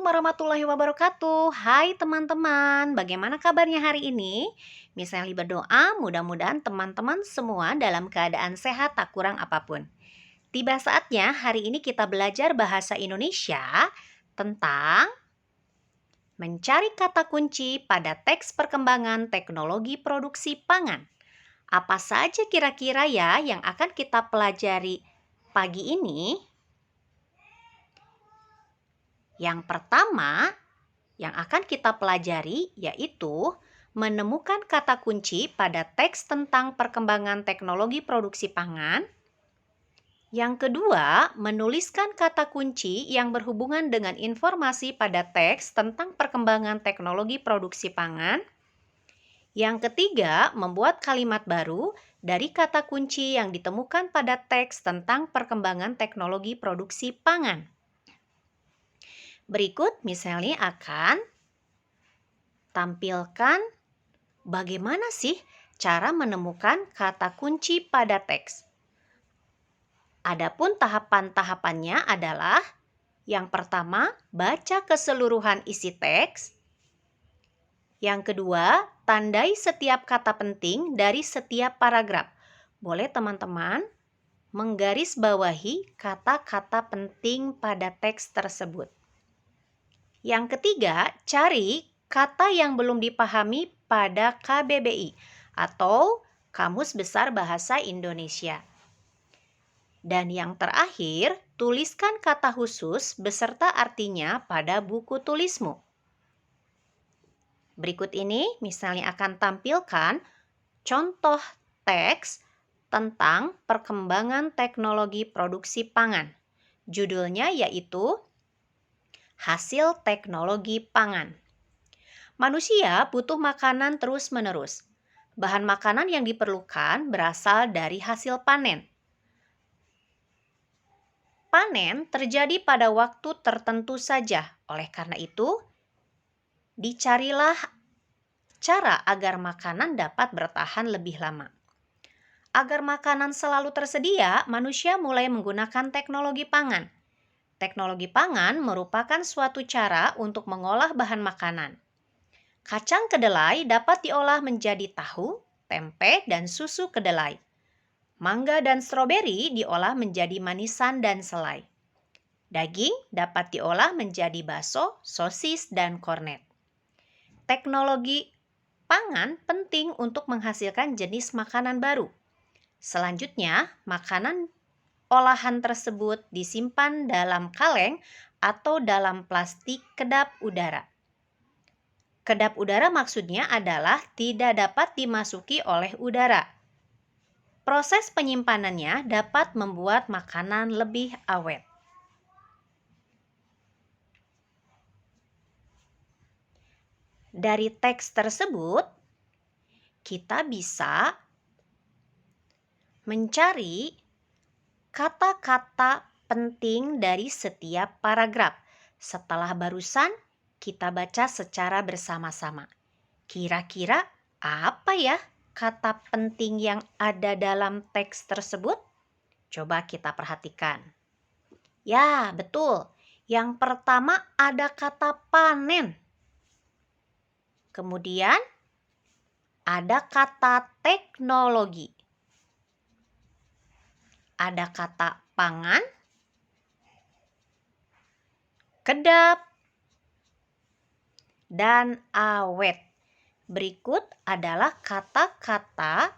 warahmatullahi wabarakatuh. Hai teman-teman, bagaimana kabarnya hari ini? Misalnya berdoa, mudah-mudahan teman-teman semua dalam keadaan sehat tak kurang apapun. Tiba saatnya hari ini kita belajar bahasa Indonesia tentang mencari kata kunci pada teks perkembangan teknologi produksi pangan. Apa saja kira-kira ya yang akan kita pelajari pagi ini? Yang pertama, yang akan kita pelajari yaitu menemukan kata kunci pada teks tentang perkembangan teknologi produksi pangan. Yang kedua, menuliskan kata kunci yang berhubungan dengan informasi pada teks tentang perkembangan teknologi produksi pangan. Yang ketiga, membuat kalimat baru dari kata kunci yang ditemukan pada teks tentang perkembangan teknologi produksi pangan. Berikut misalnya akan tampilkan bagaimana sih cara menemukan kata kunci pada teks. Adapun tahapan-tahapannya adalah yang pertama, baca keseluruhan isi teks. Yang kedua, tandai setiap kata penting dari setiap paragraf. Boleh teman-teman menggarisbawahi kata-kata penting pada teks tersebut. Yang ketiga, cari kata yang belum dipahami pada KBBI atau Kamus Besar Bahasa Indonesia. Dan yang terakhir, tuliskan kata khusus beserta artinya pada buku tulismu. Berikut ini misalnya akan tampilkan contoh teks tentang perkembangan teknologi produksi pangan. Judulnya yaitu Hasil Teknologi Pangan. Manusia butuh makanan terus-menerus. Bahan makanan yang diperlukan berasal dari hasil panen. Panen terjadi pada waktu tertentu saja. Oleh karena itu, dicarilah cara agar makanan dapat bertahan lebih lama. Agar makanan selalu tersedia, manusia mulai menggunakan teknologi pangan. Teknologi pangan merupakan suatu cara untuk mengolah bahan makanan. Kacang kedelai dapat diolah menjadi tahu, tempe, dan susu kedelai. Mangga dan stroberi diolah menjadi manisan dan selai. Daging dapat diolah menjadi bakso, sosis, dan kornet. Teknologi pangan penting untuk menghasilkan jenis makanan baru. Selanjutnya, makanan olahan tersebut disimpan dalam kaleng atau dalam plastik kedap udara. Kedap udara maksudnya adalah tidak dapat dimasuki oleh udara. Proses penyimpanannya dapat membuat makanan lebih awet. Dari teks tersebut, kita bisa mencari kata-kata penting dari setiap paragraf. Setelah barusan kita baca secara bersama-sama. Kira-kira apa ya kata penting yang ada dalam teks tersebut? Coba kita perhatikan. Ya, betul. Yang pertama ada kata panen. Kemudian ada kata teknologi. Ada kata pangan, kedap, dan awet. Berikut adalah kata-kata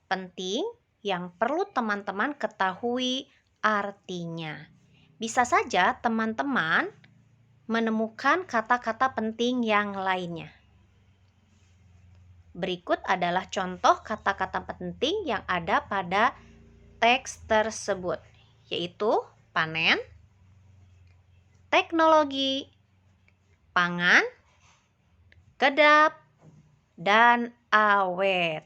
penting yang perlu teman-teman ketahui artinya. Bisa saja teman-teman menemukan kata-kata penting yang lainnya. Berikut adalah contoh kata-kata penting yang ada pada teks tersebut, yaitu panen, teknologi, pangan, kedap, dan awet.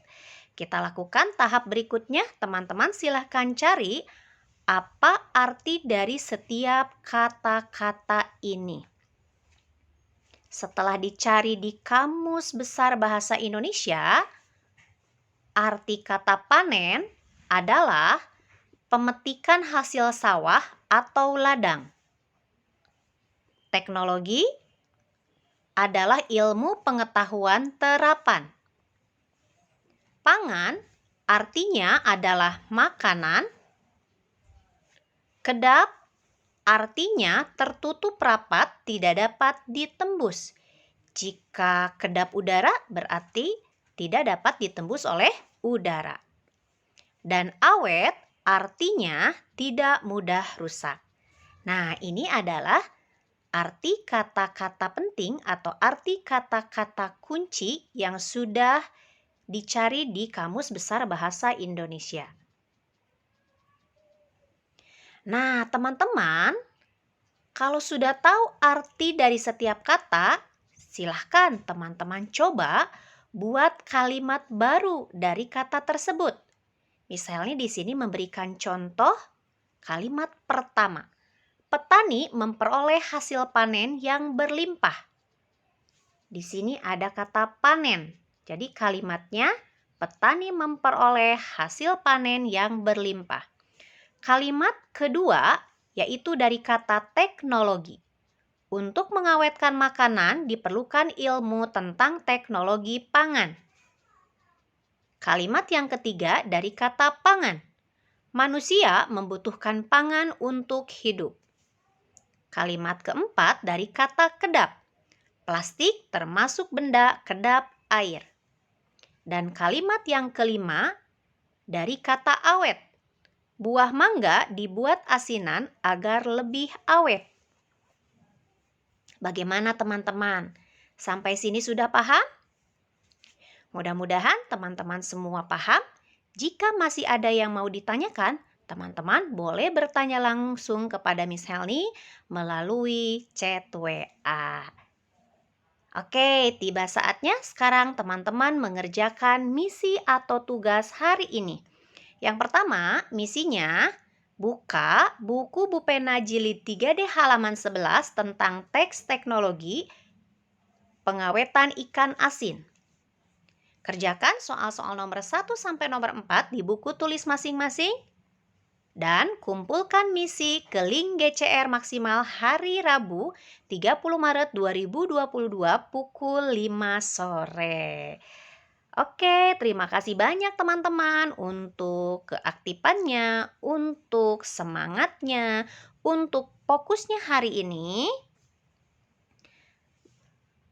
Kita lakukan tahap berikutnya. Teman-teman silahkan cari apa arti dari setiap kata-kata ini. Setelah dicari di Kamus Besar Bahasa Indonesia, arti kata panen adalah pemetikan hasil sawah atau ladang. Teknologi adalah ilmu pengetahuan terapan. Pangan artinya adalah makanan. Kedap artinya tertutup rapat, tidak dapat ditembus. Jika kedap udara berarti tidak dapat ditembus oleh udara. Dan awet artinya tidak mudah rusak. Nah, ini adalah arti kata-kata penting atau arti kata-kata kunci yang sudah dicari di Kamus Besar Bahasa Indonesia. Nah, teman-teman, kalau sudah tahu arti dari setiap kata, silahkan teman-teman coba buat kalimat baru dari kata tersebut. Misalnya di sini memberikan contoh kalimat pertama. Petani memperoleh hasil panen yang berlimpah. Di sini ada kata panen. Jadi kalimatnya petani memperoleh hasil panen yang berlimpah. Kalimat kedua yaitu dari kata teknologi. Untuk mengawetkan makanan diperlukan ilmu tentang teknologi pangan. Kalimat yang ketiga dari kata pangan. Manusia membutuhkan pangan untuk hidup. Kalimat keempat dari kata kedap. Plastik termasuk benda kedap air. Dan kalimat yang kelima dari kata awet. Buah mangga dibuat asinan agar lebih awet. Bagaimana teman-teman? Sampai sini sudah paham? Mudah-mudahan teman-teman semua paham. Jika masih ada yang mau ditanyakan, teman-teman boleh bertanya langsung kepada Miss Helni melalui chat WA. Oke, tiba saatnya sekarang teman-teman mengerjakan misi atau tugas hari ini. Yang pertama, misinya buka buku Bu Pena jilid 3D halaman 11 tentang teks teknologi pengawetan ikan asin. Kerjakan soal-soal nomor 1 sampai nomor 4 di buku tulis masing-masing. Dan kumpulkan misi ke link GCR maksimal hari Rabu 30 Maret 2022 pukul 5 sore. Oke, terima kasih banyak teman-teman untuk keaktifannya, untuk semangatnya, untuk fokusnya hari ini.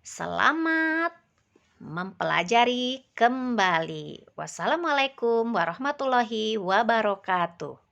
Selamat mempelajari kembali. Wassalamualaikum warahmatullahi wabarakatuh.